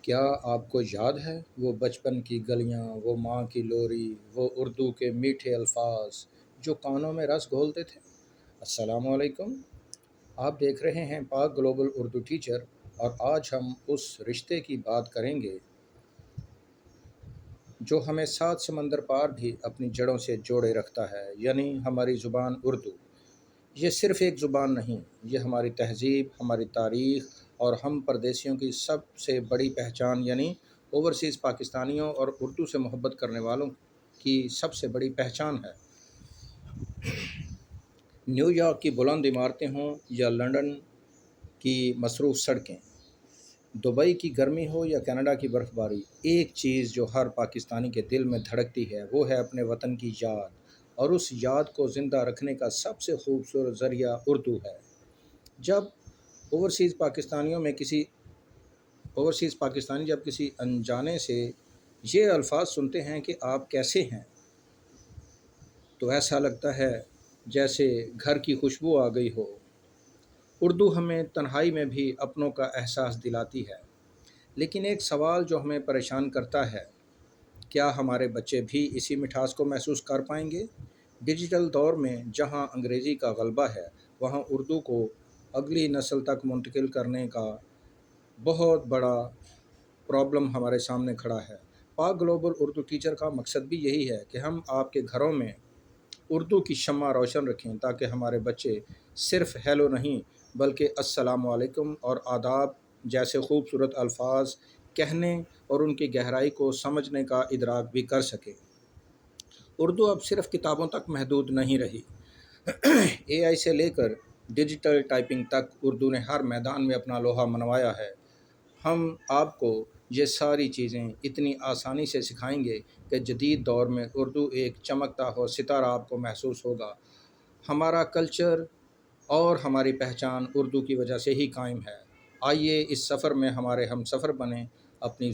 کیا آپ کو یاد ہے وہ بچپن کی گلیاں، وہ ماں کی لوری، وہ اردو کے میٹھے الفاظ جو کانوں میں رس گھولتے تھے؟ السلام علیکم۔ آپ دیکھ رہے ہیں پاک گلوبل اردو ٹیچر، اور آج ہم اس رشتے کی بات کریں گے جو ہمیں سات سمندر پار بھی اپنی جڑوں سے جوڑے رکھتا ہے، یعنی ہماری زبان اردو۔ یہ صرف ایک زبان نہیں، یہ ہماری تہذیب، ہماری تاریخ اور ہم پردیسیوں کی سب سے بڑی پہچان، یعنی اوورسیز پاکستانیوں اور اردو سے محبت کرنے والوں کی سب سے بڑی پہچان ہے۔ نیو یارک کی بلند عمارتیں ہوں یا لندن کی مصروف سڑکیں، دبئی کی گرمی ہو یا کینیڈا کی برف باری، ایک چیز جو ہر پاکستانی کے دل میں دھڑکتی ہے وہ ہے اپنے وطن کی یاد، اور اس یاد کو زندہ رکھنے کا سب سے خوبصورت ذریعہ اردو ہے۔ جب اوورسیز پاکستانی جب کسی انجانے سے یہ الفاظ سنتے ہیں کہ آپ کیسے ہیں، تو ایسا لگتا ہے جیسے گھر کی خوشبو آ گئی ہو۔ اردو ہمیں تنہائی میں بھی اپنوں کا احساس دلاتی ہے، لیکن ایک سوال جو ہمیں پریشان کرتا ہے، کیا ہمارے بچے بھی اسی مٹھاس کو محسوس کر پائیں گے؟ ڈیجیٹل دور میں جہاں انگریزی کا غلبہ ہے، وہاں اردو کو اگلی نسل تک منتقل کرنے کا بہت بڑا پرابلم ہمارے سامنے کھڑا ہے۔ پاک گلوبل اردو ٹیچر کا مقصد بھی یہی ہے کہ ہم آپ کے گھروں میں اردو کی شمع روشن رکھیں، تاکہ ہمارے بچے صرف ہیلو نہیں بلکہ السلام علیکم اور آداب جیسے خوبصورت الفاظ کہنے اور ان کی گہرائی کو سمجھنے کا ادراک بھی کر سکیں۔ اردو اب صرف کتابوں تک محدود نہیں رہی۔ اے آئی سے لے کر ڈیجیٹل ٹائپنگ تک اردو نے ہر میدان میں اپنا لوہا منوایا ہے۔ ہم آپ کو یہ ساری چیزیں اتنی آسانی سے سکھائیں گے کہ جدید دور میں اردو ایک چمکتا ہوا ستارہ آپ کو محسوس ہوگا۔ ہمارا کلچر اور ہماری پہچان اردو کی وجہ سے ہی قائم ہے۔ آئیے اس سفر میں ہمارے ہم سفر بنیں، اپنی